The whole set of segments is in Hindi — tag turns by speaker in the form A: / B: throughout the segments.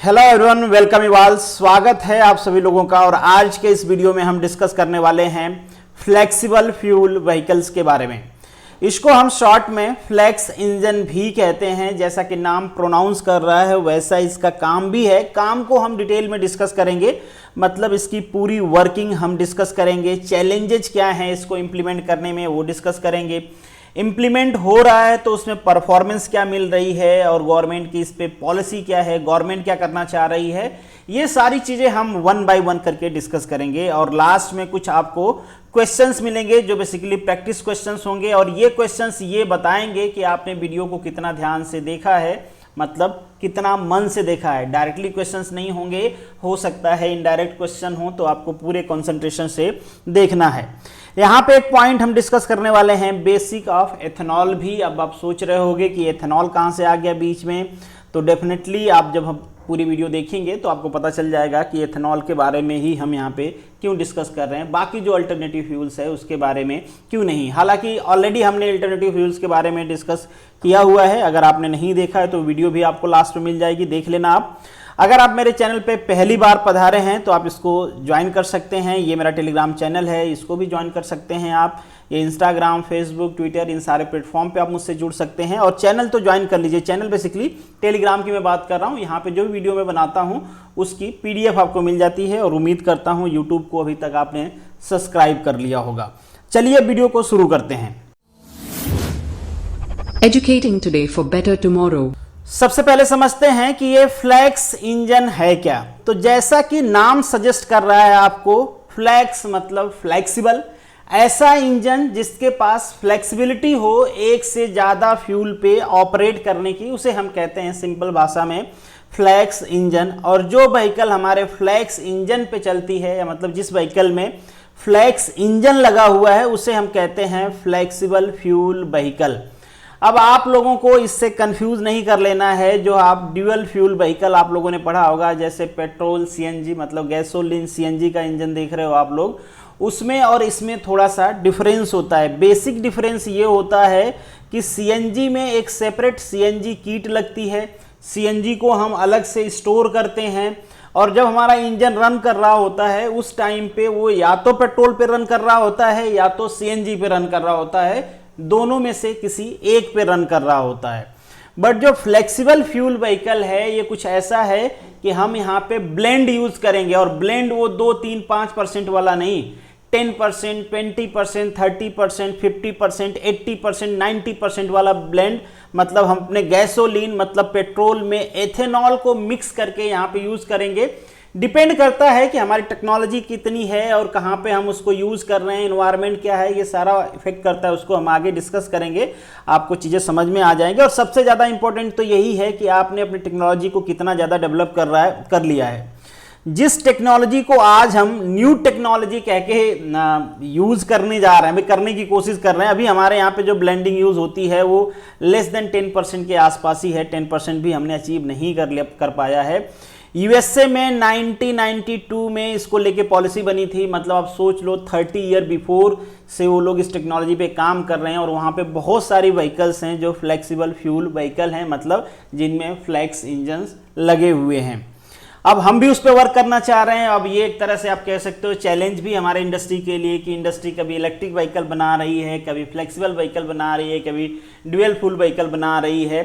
A: Hello everyone, welcome you all. स्वागत है आप सभी लोगों का। और आज के इस वीडियो में हम डिस्कस करने वाले हैं फ्लेक्सिबल फ्यूल व्हीकल्स के बारे में। इसको हम शॉर्ट में फ्लेक्स इंजन भी कहते हैं। जैसा कि नाम प्रोनाउंस कर रहा है वैसा इसका काम भी है। काम को हम डिटेल में डिस्कस करेंगे, मतलब इसकी पूरी वर्किंग हम डिस्कस करेंगे। चैलेंजेस क्या हैं इसको इम्प्लीमेंट करने में वो डिस्कस करेंगे। इम्प्लीमेंट हो रहा है तो उसमें परफॉर्मेंस क्या मिल रही है और गवर्नमेंट की इस पे पॉलिसी क्या है, गवर्नमेंट क्या करना चाह रही है, ये सारी चीज़ें हम वन बाय वन करके डिस्कस करेंगे। और लास्ट में कुछ आपको क्वेश्चंस मिलेंगे जो बेसिकली प्रैक्टिस क्वेश्चंस होंगे। और ये क्वेश्चंस ये बताएंगे कि आपने वीडियो को कितना ध्यान से देखा है, मतलब कितना मन से देखा है। डायरेक्टली क्वेश्चंस नहीं होंगे, हो सकता है इनडायरेक्ट क्वेश्चन हो, तो आपको पूरे कंसंट्रेशन से देखना है। यहाँ पे एक पॉइंट हम डिस्कस करने वाले हैं, बेसिक ऑफ एथेनॉल भी। अब आप सोच रहे होंगे कि एथेनॉल कहाँ से आ गया बीच में, तो डेफिनेटली आप जब हम पूरी वीडियो देखेंगे तो आपको पता चल जाएगा कि एथेनॉल के बारे में ही हम यहाँ पे क्यों डिस्कस कर रहे हैं, बाकी जो अल्टरनेटिव फ्यूल्स है उसके बारे में क्यों नहीं। हालांकि ऑलरेडी हमने अल्टरनेटिव फ्यूल्स के बारे में डिस्कस किया हुआ है। अगर आपने नहीं देखा है तो वीडियो भी आपको लास्ट में मिल जाएगी, देख लेना आप। अगर आप मेरे चैनल पे पहली बार पधारे हैं तो आप इसको ज्वाइन कर सकते हैं। ये मेरा टेलीग्राम चैनल है, इसको भी ज्वाइन कर सकते हैं आप। ये इंस्टाग्राम, फेसबुक, ट्विटर, इन सारे प्लेटफॉर्म पे आप मुझसे जुड़ सकते हैं। और चैनल तो ज्वाइन कर लीजिए। चैनल बेसिकली टेलीग्राम की मैं बात कर रहा हूँ। यहाँ पे जो भी वीडियो मैं बनाता हूँ उसकी PDF आपको मिल जाती है। और उम्मीद करता हूँ यूट्यूब को अभी तक आपने सब्सक्राइब कर लिया होगा। चलिए वीडियो को शुरू करते हैं।
B: Educating today for better tomorrow।
A: सबसे पहले समझते हैं कि ये फ्लेक्स इंजन है क्या। तो जैसा कि नाम सजेस्ट कर रहा है आपको, फ्लेक्स मतलब फ्लेक्सिबल, ऐसा इंजन जिसके पास फ्लेक्सिबिलिटी हो एक से ज़्यादा फ्यूल पे ऑपरेट करने की, उसे हम कहते हैं सिंपल भाषा में फ्लेक्स इंजन। और जो व्हीकल हमारे फ्लेक्स इंजन पे चलती है, या मतलब जिस व्हीकल में फ्लेक्स इंजन लगा हुआ है, उसे हम कहते हैं फ्लेक्सिबल फ्यूल व्हीकल। अब आप लोगों को इससे कंफ्यूज नहीं कर लेना है। जो आप ड्यूअल फ्यूल व्हीकल आप लोगों ने पढ़ा होगा, जैसे पेट्रोल CNG मतलब गैसोलीन CNG का इंजन देख रहे हो आप लोग, उसमें और इसमें थोड़ा सा डिफरेंस होता है। बेसिक डिफरेंस ये होता है कि CNG में एक सेपरेट CNG किट लगती है। CNG को हम अलग से स्टोर करते हैं और जब हमारा इंजन रन कर रहा होता है उस टाइम पे वो या तो पेट्रोल पे रन कर रहा होता है या तो CNG पे रन कर रहा होता है। दोनों में से किसी एक पे रन कर रहा होता है। बट जो फ्लेक्सिबल फ्यूल व्हीकल है ये कुछ ऐसा है कि हम यहाँ पे ब्लेंड यूज करेंगे। और ब्लेंड वो 2, 3, 5% वाला नहीं, 10%, 20%, 30%, 50%, 80%, 90% वाला ब्लेंड। मतलब हम अपने गैसोलीन मतलब पेट्रोल में एथेनॉल को मिक्स करके यहाँ पे यूज करेंगे। डिपेंड करता है कि हमारी टेक्नोलॉजी कितनी है और कहाँ पे हम उसको यूज कर रहे हैं, एनवायरनमेंट क्या है, ये सारा इफेक्ट करता है। उसको हम आगे डिस्कस करेंगे, आपको चीज़ें समझ में आ जाएंगे। और सबसे ज़्यादा इंपॉर्टेंट तो यही है कि आपने अपनी टेक्नोलॉजी को कितना ज़्यादा डेवलप कर लिया है। जिस टेक्नोलॉजी को आज हम न्यू टेक्नोलॉजी कह के यूज करने जा रहे हैं, अभी करने की कोशिश कर रहे हैं। अभी हमारे यहाँ पे जो ब्लेंडिंग यूज होती है वो लेस देन 10% के आसपास ही है। 10% भी हमने अचीव नहीं कर पाया है। USA में 1992 में इसको लेके पॉलिसी बनी थी। मतलब आप सोच लो 30 ईयर बिफोर से वो लोग इस टेक्नोलॉजी पे काम कर रहे हैं। और वहाँ पे बहुत सारी व्हीकल्स हैं जो फ्लेक्सिबल फ्यूल व्हीकल हैं, मतलब जिनमें फ्लेक्स इंजन्स लगे हुए हैं। अब हम भी उस पर वर्क करना चाह रहे हैं। अब ये एक तरह से आप कह सकते हो चैलेंज भी हमारे इंडस्ट्री के लिए कि इंडस्ट्री कभी इलेक्ट्रिक व्हीकल बना रही है, कभी फ्लेक्सिबल व्हीकल बना रही है, कभी ड्यूअल फ्यूल व्हीकल बना रही है।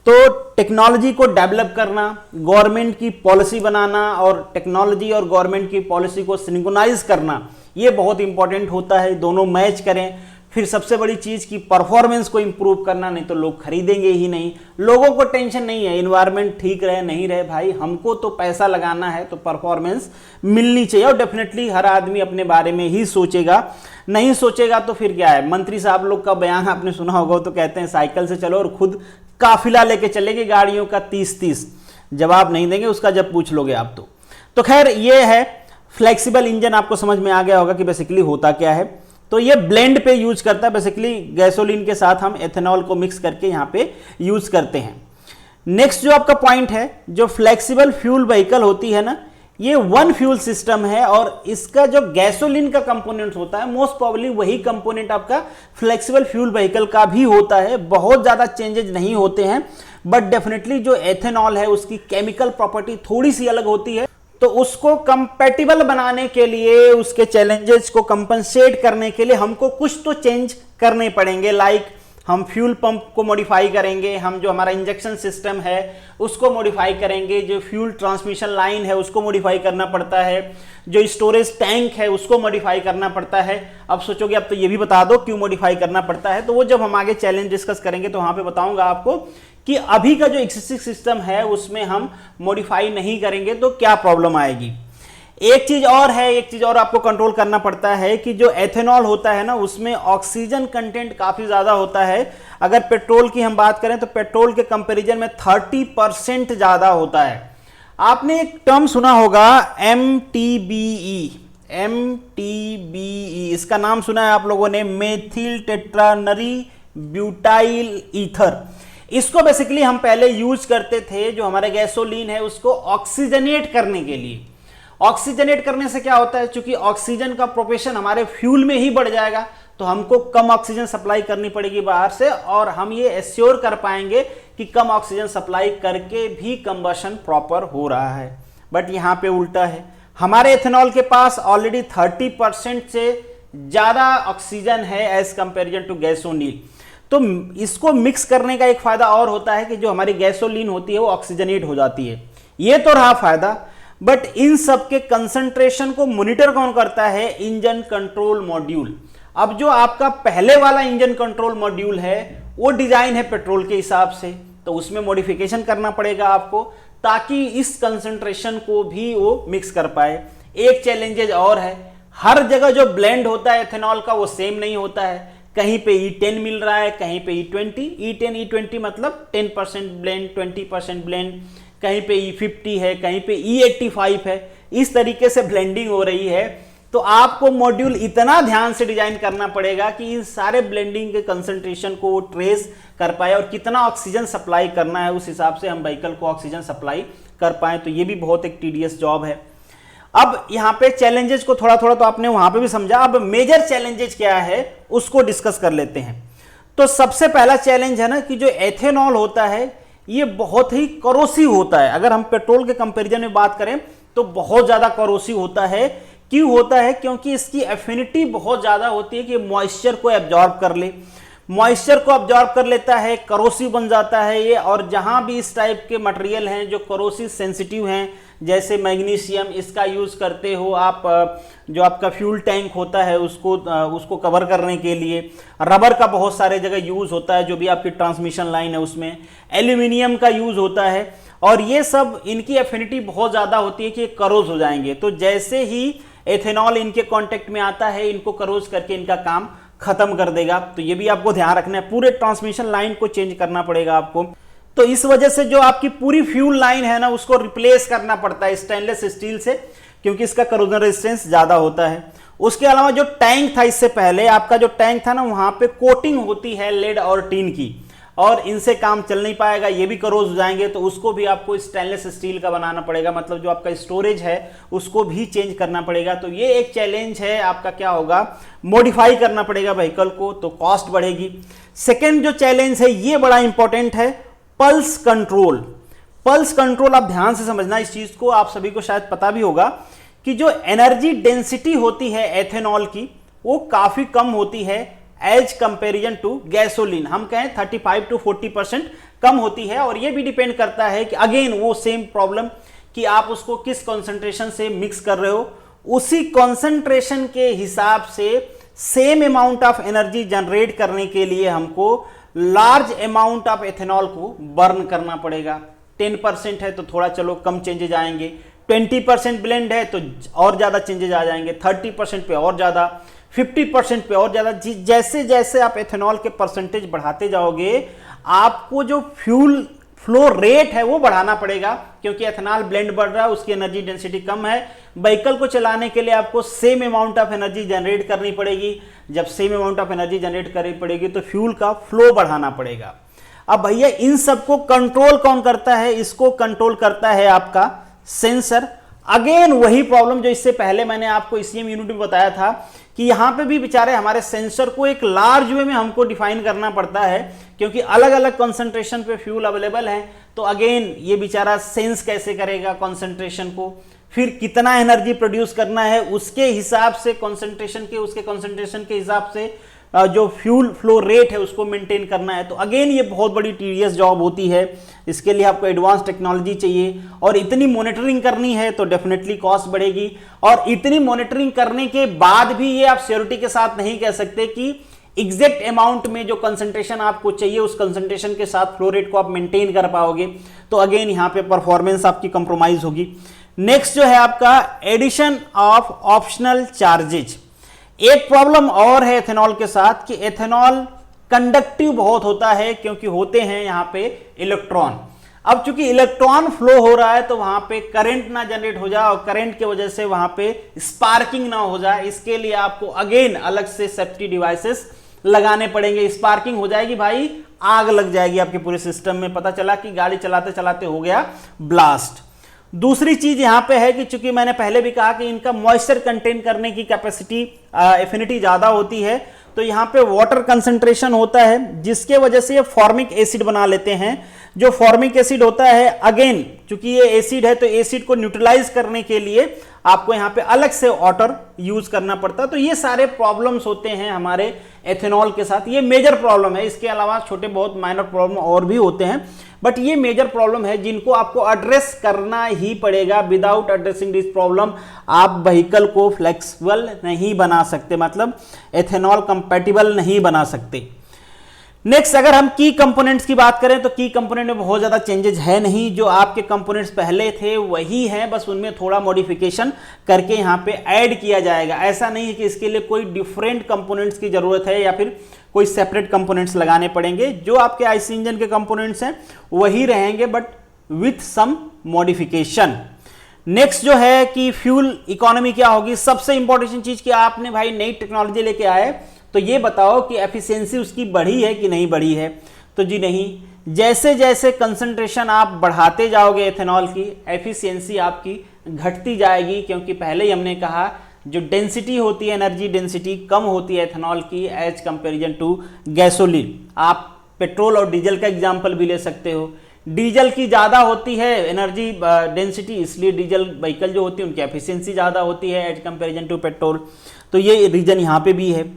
A: तो टेक्नोलॉजी को डेवलप करना, गवर्नमेंट की पॉलिसी बनाना और टेक्नोलॉजी और गवर्नमेंट की पॉलिसी को सिंक्रोनाइज करना, ये बहुत इंपॉर्टेंट होता है। दोनों मैच करें। फिर सबसे बड़ी चीज़ की परफॉर्मेंस को इंप्रूव करना, नहीं तो लोग खरीदेंगे ही नहीं। लोगों को टेंशन नहीं है एनवायरनमेंट ठीक रहे नहीं रहे, भाई हमको तो पैसा लगाना है तो परफॉर्मेंस मिलनी चाहिए। और डेफिनेटली हर आदमी अपने बारे में ही सोचेगा, नहीं सोचेगा तो फिर क्या है। मंत्री साहब लोग का बयान आपने सुना होगा, तो कहते हैं साइकिल से चलो और खुद काफिला लेके चलेंगे गाड़ियों का 30-30। जवाब नहीं देंगे उसका जब पूछ लोगे आप तो खैर ये है फ्लेक्सिबल इंजन। आपको समझ में आ गया होगा कि बेसिकली होता क्या है। तो ये ब्लेंड पे यूज करता है। बेसिकली गैसोलीन के साथ हम एथेनॉल को मिक्स करके यहाँ पे यूज करते हैं। नेक्स्ट जो आपका पॉइंट है, जो फ्लेक्सिबल फ्यूल व्हीकल होती है ना, ये वन फ्यूल सिस्टम है। और इसका जो गैसोलीन का कंपोनेंट होता है मोस्ट प्रोबेबली वही कंपोनेंट आपका फ्लेक्सिबल फ्यूल व्हीकल का भी होता है। बहुत ज़्यादा चेंजेज नहीं होते हैं। बट डेफिनेटली जो एथेनॉल है उसकी केमिकल प्रॉपर्टी थोड़ी सी अलग होती है, तो उसको कंपैटिबल बनाने के लिए, उसके चैलेंजेस को कंपनसेट करने के लिए हमको कुछ तो चेंज करने पड़ेंगे। लाइक हम फ्यूल पंप को मॉडिफाई करेंगे, हम जो हमारा इंजेक्शन सिस्टम है उसको मॉडिफाई करेंगे, जो फ्यूल ट्रांसमिशन लाइन है उसको मॉडिफाई करना पड़ता है, जो स्टोरेज टैंक है उसको मॉडिफाई करना पड़ता है। अब सोचोगे अब तो ये भी बता दो क्यों मॉडिफाई करना पड़ता है, तो वो जब हम आगे चैलेंज डिस्कस करेंगे तो वहां पे बताऊंगा आपको कि अभी का जो एक्सिस्टिंग सिस्टम है उसमें हम मॉडिफाई नहीं करेंगे तो क्या प्रॉब्लम आएगी। एक चीज और आपको कंट्रोल करना पड़ता है कि जो एथेनॉल होता है ना उसमें ऑक्सीजन कंटेंट काफी ज्यादा होता है। अगर पेट्रोल की हम बात करें तो पेट्रोल के कंपैरिजन में 30% ज्यादा होता है। आपने एक टर्म सुना होगा MTBE, इसका नाम सुना है आप लोगों ने, मेथिल टेट्रानरी ब्यूटाइल ईथर। इसको बेसिकली हम पहले यूज करते थे जो हमारे गैसोलीन है उसको ऑक्सीजनेट करने के लिए। ऑक्सीजनेट करने से क्या होता है, चूंकि ऑक्सीजन का प्रोपेशन हमारे फ्यूल में ही बढ़ जाएगा तो हमको कम ऑक्सीजन सप्लाई करनी पड़ेगी बाहर से, और हम ये एश्योर कर पाएंगे कि कम ऑक्सीजन सप्लाई करके भी कंबशन प्रॉपर हो रहा है। बट यहां पे उल्टा है, हमारे एथेनॉल के पास ऑलरेडी 30% से ज्यादा ऑक्सीजन है एज कंपेरिजन टू गैसोलीन। तो इसको मिक्स करने का एक फायदा और होता है कि जो हमारी गैसोलीन होती है वो ऑक्सीजनेट हो जाती है। ये तो रहा फायदा, बट इन सब के कंसंट्रेशन को मॉनिटर कौन करता है, इंजन कंट्रोल मॉड्यूल। अब जो आपका पहले वाला इंजन कंट्रोल मॉड्यूल है वो डिजाइन है पेट्रोल के हिसाब से, तो उसमें मॉडिफिकेशन करना पड़ेगा आपको ताकि इस कंसंट्रेशन को भी वो मिक्स कर पाए। एक चैलेंजेज और है, हर जगह जो ब्लेंड होता है एथेनॉल का वो सेम नहीं होता है। कहीं पे E10 मिल रहा है, कहीं पे E20, E20 मतलब 10% ब्लेंड, 20% ब्लेंड, कहीं पे E50 है, कहीं पे E85 है। इस तरीके से ब्लेंडिंग हो रही है, तो आपको मॉड्यूल इतना ध्यान से डिजाइन करना पड़ेगा कि इन सारे ब्लेंडिंग के कंसंट्रेशन को ट्रेस कर पाए और कितना ऑक्सीजन सप्लाई करना है उस हिसाब से हम व्हीकल को ऑक्सीजन सप्लाई कर पाए। तो ये भी बहुत एक टीडियस जॉब है। अब यहाँ पे चैलेंजेस को थोड़ा थोड़ा तो आपने वहां पे भी समझा, अब मेजर चैलेंजेस क्या है उसको डिस्कस कर लेते हैं। तो सबसे पहला चैलेंज है ना कि जो एथेनॉल होता है ये बहुत ही करोसिव होता है। अगर हम पेट्रोल के कंपैरिजन में बात करें तो बहुत ज्यादा करोसिव होता है। क्यों होता है, क्योंकि इसकी एफिनिटी बहुत ज्यादा होती है कि मॉइस्चर को एब्जॉर्ब कर ले, मॉइस्चर को एब्जॉर्ब कर लेता है, करोसिव बन जाता है ये। और जहां भी इस टाइप के मटेरियल हैं जो करोसिव सेंसिटिव हैं, जैसे मैग्नीशियम, इसका यूज करते हो आप जो आपका फ्यूल टैंक होता है उसको कवर करने के लिए। रबर का बहुत सारे जगह यूज होता है, जो भी आपकी ट्रांसमिशन लाइन है उसमें। एल्यूमिनियम का यूज होता है, और ये सब इनकी एफिनिटी बहुत ज्यादा होती है कि ये करोज हो जाएंगे। तो जैसे ही एथेनॉल इनके कांटेक्ट में आता है इनको करोज करके इनका काम खत्म कर देगा। तो ये भी आपको ध्यान रखना है, पूरे ट्रांसमिशन लाइन को चेंज करना पड़ेगा आपको। तो इस वजह से जो आपकी पूरी फ्यूल लाइन है ना उसको रिप्लेस करना पड़ता है स्टेनलेस स्टील से, क्योंकि इसका करोजन रेजिस्टेंस ज्यादा होता है। उसके अलावा जो टैंक था, इससे पहले आपका जो टैंक था ना वहां पे कोटिंग होती है लेड और टीन की, और इनसे काम चल नहीं पाएगा, ये भी करोज हो जाएंगे। तो उसको भी आपको स्टेनलेस स्टील का बनाना पड़ेगा, मतलब जो आपका स्टोरेज है उसको भी चेंज करना पड़ेगा। तो ये एक चैलेंज है आपका, क्या होगा, मॉडिफाई करना पड़ेगा व्हीकल को, तो कॉस्ट बढ़ेगी। सेकेंड जो चैलेंज है ये बड़ा इंपॉर्टेंट है, पल्स कंट्रोल। पल्स कंट्रोल आप ध्यान से समझना इस चीज को, आप सभी को शायद पता भी होगा कि जो एनर्जी डेंसिटी होती है एथेनॉल की वो काफी कम होती है एज कंपेरिजन टू गैसोलीन। हम कहें 35 to 40% कम होती है, और ये भी डिपेंड करता है कि अगेन वो सेम प्रॉब्लम कि आप उसको किस कॉन्सेंट्रेशन से मिक्स कर रहे हो, उसी कॉन्सेंट्रेशन के हिसाब से same amount of energy generate करने के लिए हमको लार्ज अमाउंट ऑफ एथेनॉल को बर्न करना पड़ेगा। 10% है तो थोड़ा चलो कम चेंजेज आएंगे, 20% ब्लेंड है तो और ज्यादा चेंजेज आ जाएंगे, 30% पे और ज्यादा, 50% पे और ज्यादा। जैसे जैसे आप एथेनॉल के परसेंटेज बढ़ाते जाओगे आपको जो फ्यूल फ्लो रेट है वो बढ़ाना पड़ेगा, क्योंकि एथेनॉल ब्लेंड बढ़ रहा है, उसकी एनर्जी डेंसिटी कम है। व्हीकल को चलाने के लिए आपको same amount of energy generate करनी पड़ेगी। जब same amount of energy generate करनी पड़ेगी तो फ्यूल का फ्लो बढ़ाना पड़ेगा। अब भैया इन सबको कंट्रोल कौन करता है, इसको कंट्रोल करता है आपका सेंसर। अगेन वही प्रॉब्लम जो इससे पहले मैंने आपको ईसीएम यूनिट में बताया था कि यहाँ पे भी बेचारे हमारे सेंसर को एक लार्ज वे में हमको डिफाइन करना पड़ता है, क्योंकि अलग अलग कंसंट्रेशन पे फ्यूल अवेलेबल है। तो अगेन ये बेचारा सेंस कैसे करेगा कंसंट्रेशन को, फिर कितना एनर्जी प्रोड्यूस करना है उसके हिसाब से उसके कंसंट्रेशन के हिसाब से जो फ्यूल फ्लो रेट है उसको मेंटेन करना है। तो अगेन ये बहुत बड़ी टीडियस जॉब होती है, इसके लिए आपको एडवांस टेक्नोलॉजी चाहिए और इतनी मॉनिटरिंग करनी है तो डेफिनेटली कॉस्ट बढ़ेगी। और इतनी मॉनिटरिंग करने के बाद भी ये आप श्योरिटी के साथ नहीं कह सकते कि एग्जैक्ट अमाउंट में जो कंसंट्रेशन आपको चाहिए उस कंसंट्रेशन के साथ फ्लो रेट को आप मेंटेन कर पाओगे। तो अगेन यहाँ पे परफॉर्मेंस आपकी कंप्रोमाइज होगी। नेक्स्ट जो है आपका एडिशन ऑफ ऑप्शनल चार्जेज। एक प्रॉब्लम और है एथेनॉल के साथ कि एथेनॉल कंडक्टिव बहुत होता है, क्योंकि होते हैं यहाँ पे इलेक्ट्रॉन। अब चूंकि इलेक्ट्रॉन फ्लो हो रहा है तो वहां पे करंट ना जनरेट हो जाए और करंट की वजह से वहां पे स्पार्किंग ना हो जाए, इसके लिए आपको अगेन अलग से सेफ्टी डिवाइसेस लगाने पड़ेंगे। स्पार्किंग हो जाएगी भाई, आग लग जाएगी आपके पूरे सिस्टम में, पता चला कि गाड़ी चलाते चलाते हो गया ब्लास्ट। दूसरी चीज यहां पे है कि चूंकि मैंने पहले भी कहा कि इनका मॉइस्चर कंटेन करने की कैपेसिटी एफिनिटी ज्यादा होती है, तो यहां पे वाटर कंसंट्रेशन होता है जिसके वजह से ये फॉर्मिक एसिड बना लेते हैं। जो फॉर्मिक एसिड होता है अगेन चूंकि ये एसिड है तो एसिड को न्यूट्रलाइज करने के लिए आपको यहां पे अलग से वाटर यूज करना पड़ता है। तो ये सारे प्रॉब्लम्स होते हैं हमारे एथेनॉल के साथ, ये मेजर प्रॉब्लम है। इसके अलावा छोटे बहुत माइनर प्रॉब्लम और भी होते हैं, बट ये मेजर प्रॉब्लम है जिनको आपको एड्रेस करना ही पड़ेगा। विदाउट एड्रेसिंग दिस प्रॉब्लम आप व्हीकल को फ्लेक्सिबल नहीं बना सकते, मतलब एथेनॉल कंपैटिबल नहीं बना सकते। नेक्स्ट अगर हम की कंपोनेंट्स की बात करें तो की कंपोनेंट में बहुत ज्यादा चेंजेस है नहीं, जो आपके कंपोनेंट्स पहले थे वही हैं, बस उनमें थोड़ा मॉडिफिकेशन करके यहाँ पे ऐड किया जाएगा। ऐसा नहीं है कि इसके लिए कोई डिफरेंट कंपोनेंट्स की जरूरत है या फिर कोई सेपरेट कंपोनेंट्स लगाने पड़ेंगे। जो आपके आईसी इंजन के कंपोनेंट्स हैं वही रहेंगे but with some modification. Next जो है कि फ्यूल इकोनॉमी क्या होगी। सबसे इंपॉर्टेंट चीज कि आपने भाई नई टेक्नोलॉजी लेके आए तो ये बताओ कि एफिशिएंसी उसकी बढ़ी है कि नहीं बढ़ी है। तो जी नहीं, जैसे जैसे कंसंट्रेशन आप बढ़ाते जाओगे एथेनॉल की, एफिशिएंसी आपकी घटती जाएगी, क्योंकि पहले ही हमने कहा जो डेंसिटी होती है, एनर्जी डेंसिटी कम होती है एथेनॉल की एज कंपेरिजन टू गैसोलीन। आप पेट्रोल और डीजल का एग्जाम्पल भी ले सकते हो। डीजल की ज़्यादा होती है एनर्जी डेंसिटी, इसलिए डीजल व्हीकल जो होती है उनकी एफिशिएंसी ज़्यादा होती है एज कंपेरिजन टू पेट्रोल। तो ये रीजन यहाँ पे भी है।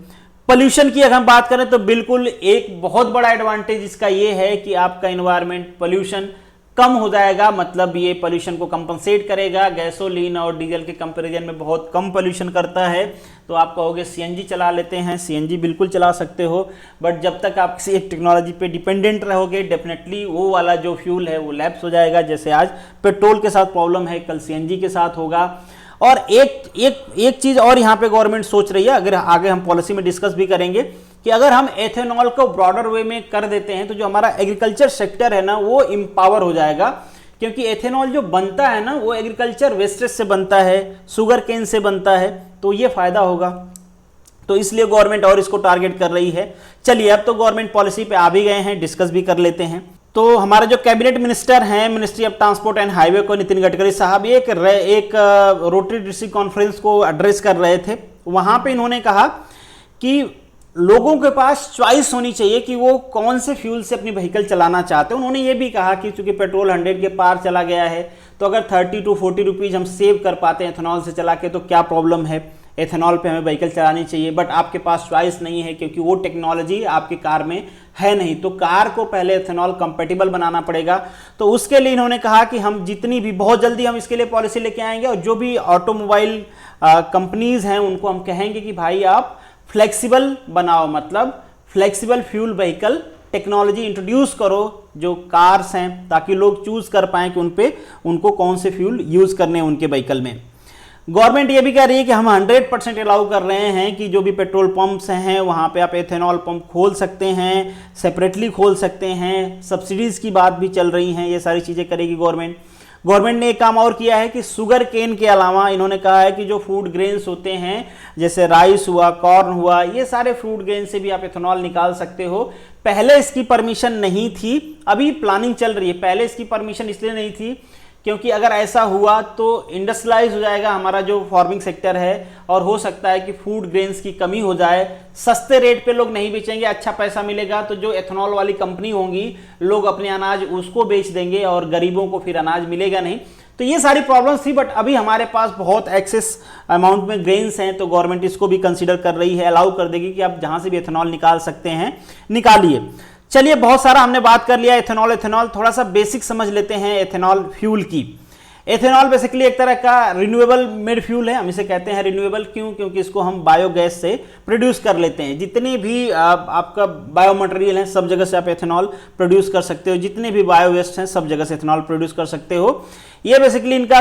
A: पोल्यूशन की अगर हम बात करें तो बिल्कुल एक बहुत बड़ा एडवांटेज इसका ये है कि आपका एनवायरनमेंट पोल्यूशन कम हो जाएगा, मतलब ये पोल्यूशन को कंपनसेट करेगा। गैसोलीन और डीजल के कंपैरिजन में बहुत कम पोल्यूशन करता है। तो आप कहोगे सीएनजी चला लेते हैं, सीएनजी बिल्कुल चला सकते हो, बट जब तक आप किसी एक टेक्नोलॉजी पे डिपेंडेंट रहोगे डेफिनेटली वो वाला जो फ्यूल है वो लैप्स हो जाएगा। जैसे आज पेट्रोल के साथ प्रॉब्लम है, कल सीएनजी के साथ होगा। और एक चीज और यहाँ पे गवर्नमेंट सोच रही है, अगर आगे हम पॉलिसी में डिस्कस भी करेंगे, कि अगर हम एथेनॉल को ब्रॉडर वे में कर देते हैं तो जो हमारा एग्रीकल्चर सेक्टर है ना वो इंपावर हो जाएगा, क्योंकि एथेनॉल जो बनता है ना वो एग्रीकल्चर वेस्टेज से बनता है, शुगर केन से बनता है, तो ये फायदा होगा। तो इसलिए गवर्नमेंट और इसको टारगेट कर रही है। चलिए अब तो गवर्नमेंट पॉलिसी पे आ भी गए हैं, डिस्कस भी कर लेते हैं। तो हमारे जो कैबिनेट मिनिस्टर हैं ministry of transport and highway को, नितिन गडकरी साहब एक रोटरी डिस्ट्रिक्ट कॉन्फ्रेंस को एड्रेस कर रहे थे। वहां पे इन्होंने कहा कि लोगों के पास चॉइस होनी चाहिए कि वो कौन से फ्यूल से अपनी व्हीकल चलाना चाहते हैं। उन्होंने ये भी कहा कि चूंकि पेट्रोल 100 के पार चला गया है तो अगर 30 to 40 रुपीज़ हम सेव कर पाते हैं एथेनॉल से चला के तो क्या प्रॉब्लम है, एथेनॉल पे हमें व्हीकल चलानी चाहिए। बट आपके पास चॉइस नहीं है क्योंकि वो टेक्नोलॉजी आपकी कार में है नहीं, तो कार को पहले एथेनॉल कंपैटिबल बनाना पड़ेगा। तो उसके लिए इन्होंने कहा कि हम जितनी भी, बहुत जल्दी हम इसके लिए पॉलिसी लेके आएंगे और जो भी ऑटोमोबाइल कंपनीज हैं उनको हम कहेंगे कि भाई आप फ्लेक्सिबल बनाओ, मतलब flexible fuel vehicle technology introduce करो जो कार्स हैं, ताकि लोग चूज कर पाएं कि उनको कौन से फ्यूल यूज करने हैं उनके व्हीकल में। गवर्नमेंट ये भी कह रही है कि हम 100% अलाउ कर रहे हैं कि जो भी पेट्रोल पंप्स हैं वहाँ पे आप एथेनॉल पंप खोल सकते हैं, सेपरेटली खोल सकते हैं। सब्सिडीज की बात भी चल रही हैं, ये सारी चीज़ें करेगी गवर्नमेंट। गवर्नमेंट ने एक काम और किया है कि शुगर केन के अलावा इन्होंने कहा है कि जो फूड ग्रेन्स होते हैं जैसे राइस हुआ, कॉर्न हुआ, ये सारे फ्रूट ग्रेन से भी आप एथेनॉल निकाल सकते हो। पहले इसकी परमिशन नहीं थी, अभी प्लानिंग चल रही है। पहले इसकी परमिशन इसलिए नहीं थी क्योंकि अगर ऐसा हुआ तो इंडस्ट्रियलाइज हो जाएगा हमारा जो फार्मिंग सेक्टर है और हो सकता है कि फूड ग्रेन्स की कमी हो जाए, सस्ते रेट पे लोग नहीं बेचेंगे, अच्छा पैसा मिलेगा तो जो एथेनॉल वाली कंपनी होंगी लोग अपने अनाज उसको बेच देंगे और गरीबों को फिर अनाज मिलेगा नहीं। तो ये सारी प्रॉब्लम्स थी, बट अभी हमारे पास बहुत एक्सेस अमाउंट में ग्रेन्स हैं तो गवर्नमेंट इसको भी कंसीडर कर रही है, अलाउ कर देगी कि आप जहां से भी एथेनॉल निकाल सकते हैं निकालिए। चलिए, बहुत सारा हमने बात कर लिया एथेनॉल। थोड़ा सा बेसिक समझ लेते हैं एथेनॉल फ्यूल की। एथेनॉल बेसिकली एक तरह का रिन्यूएबल मेड फ्यूल है, हम इसे कहते हैं रिन्यूएबल क्यों, क्योंकि इसको हम बायोगैस से प्रोड्यूस कर लेते हैं। जितने भी आपका बायो मटेरियल है सब जगह से आप एथेनॉल प्रोड्यूस कर सकते हो, जितने भी बायो वेस्ट हैं सब जगह से एथेनॉल प्रोड्यूस कर सकते हो। ये बेसिकली इनका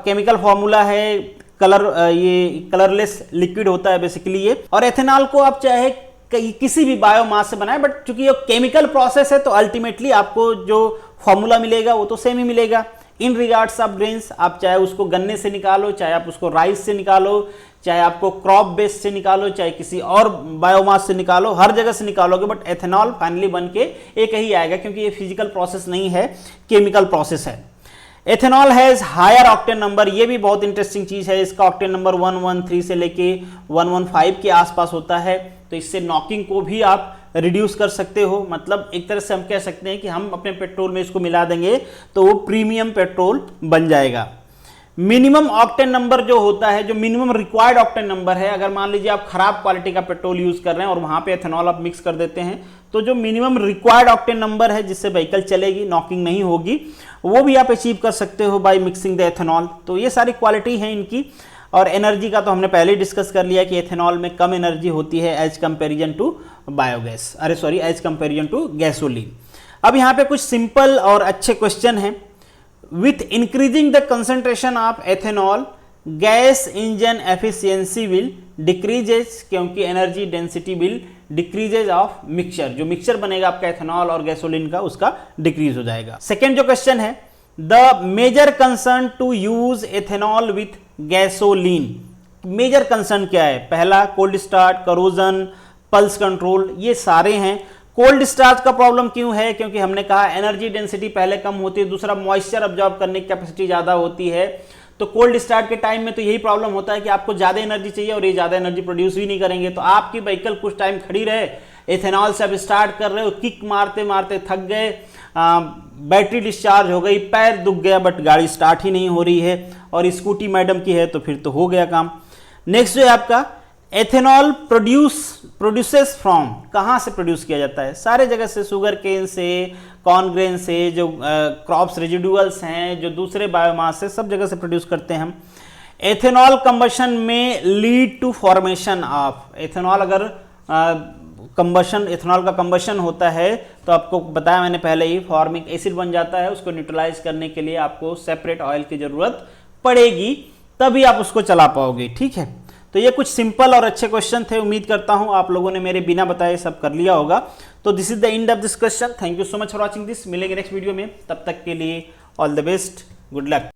A: केमिकल फॉर्मूला है, ये कलरलेस लिक्विड होता है बेसिकली ये। और एथेनॉल को आप चाहे किसी भी बायोमास से बनाए, बट चूंकि ये केमिकल प्रोसेस है तो अल्टीमेटली आपको जो फॉर्मूला मिलेगा वो तो सेम ही मिलेगा। इन रिगार्ड्स ऑफ ग्रेन्स, आप चाहे उसको गन्ने से निकालो, चाहे आप उसको राइस से निकालो, चाहे आपको क्रॉप बेस से निकालो, चाहे किसी और बायोमास से निकालो, हर जगह से निकालोगे बट एथेनॉल फाइनली बन के एक ही आएगा, क्योंकि ये फिजिकल प्रोसेस नहीं है, केमिकल प्रोसेस है। Ethanol has higher octane number, ये भी बहुत इंटरेस्टिंग चीज है। इसका ऑक्टेन नंबर 113 से लेके 115 के आसपास होता है, तो इससे नॉकिंग को भी आप रिड्यूस कर सकते हो। मतलब एक तरह से हम कह सकते हैं कि हम अपने पेट्रोल में इसको मिला देंगे तो वो प्रीमियम पेट्रोल बन जाएगा। मिनिमम ऑक्टेन नंबर जो होता है, जो मिनिमम रिक्वायर्ड ऑक्टेन नंबर है, अगर मान लीजिए आप खराब क्वालिटी का पेट्रोल यूज कर रहे हैं और वहां पे एथेनॉल आप मिक्स कर देते हैं, तो जो मिनिमम रिक्वायर्ड ऑक्टेन नंबर है जिससे व्हीकल चलेगी, नॉकिंग नहीं होगी, वो भी आप अचीव कर सकते हो बाय मिक्सिंग द एथेनॉल। तो ये सारी क्वालिटी है इनकी। और एनर्जी का तो हमने पहले ही डिस्कस कर लिया कि एथेनॉल में कम एनर्जी होती है as comparison to biogas, as comparison to gasoline. अब यहाँ पे कुछ सिंपल और अच्छे क्वेश्चन हैं। With increasing the concentration of ethanol gas engine efficiency will decreases, क्योंकि energy density will decreases of mixture, जो मिक्सचर बनेगा आपका एथेनॉल और गैसोलीन का उसका डिक्रीज हो जाएगा। सेकेंड जो क्वेश्चन है, the major concern to use ethanol with gasoline, major concern क्या है? पहला cold start, corrosion, pulse control, ये सारे हैं। कोल्ड स्टार्ट का प्रॉब्लम क्यों है? क्योंकि हमने कहा एनर्जी डेंसिटी पहले कम होती है, दूसरा मॉइस्चर अब्जॉर्ब करने की कैपेसिटी ज्यादा होती है। तो कोल्ड स्टार्ट के टाइम में तो यही प्रॉब्लम होता है कि आपको ज्यादा एनर्जी चाहिए और ये ज्यादा एनर्जी प्रोड्यूस भी नहीं करेंगे, तो आपकी व्हीकल कुछ टाइम खड़ी रहे, एथेनॉल से अब स्टार्ट कर रहे हो, किक मारते मारते थक गए, बैटरी डिस्चार्ज हो गई, पैर दुख गया, बट गाड़ी स्टार्ट ही नहीं हो रही है, और स्कूटी मैडम की है तो फिर तो हो गया काम। नेक्स्ट जो है आपका एथेनॉल प्रोड्यूसेस फ्रॉम, कहाँ से प्रोड्यूस किया जाता है? सारे जगह से, शुगर केन से, कॉर्न ग्रेन से, जो क्रॉप्स रेजिडुअल्स हैं, जो दूसरे बायोमास से, सब जगह से प्रोड्यूस करते हैं हम। एथेनॉल कंबशन में lead to formation of, ethanol अगर एथेनॉल का कंबशन होता है तो आपको बताया मैंने पहले ही, फॉर्मिक एसिड बन जाता है, उसको न्यूट्रलाइज करने के लिए आपको सेपरेट ऑयल की जरूरत पड़ेगी, तभी आप उसको चला पाओगे। ठीक है, तो ये कुछ सिंपल और अच्छे क्वेश्चन थे। उम्मीद करता हूं आप लोगों ने मेरे बिना बताए सब कर लिया होगा। तो this is the end of this question. Thank you so much for watching this. मिलेंगे नेक्स्ट वीडियो में, तब तक के लिए all the best, good luck.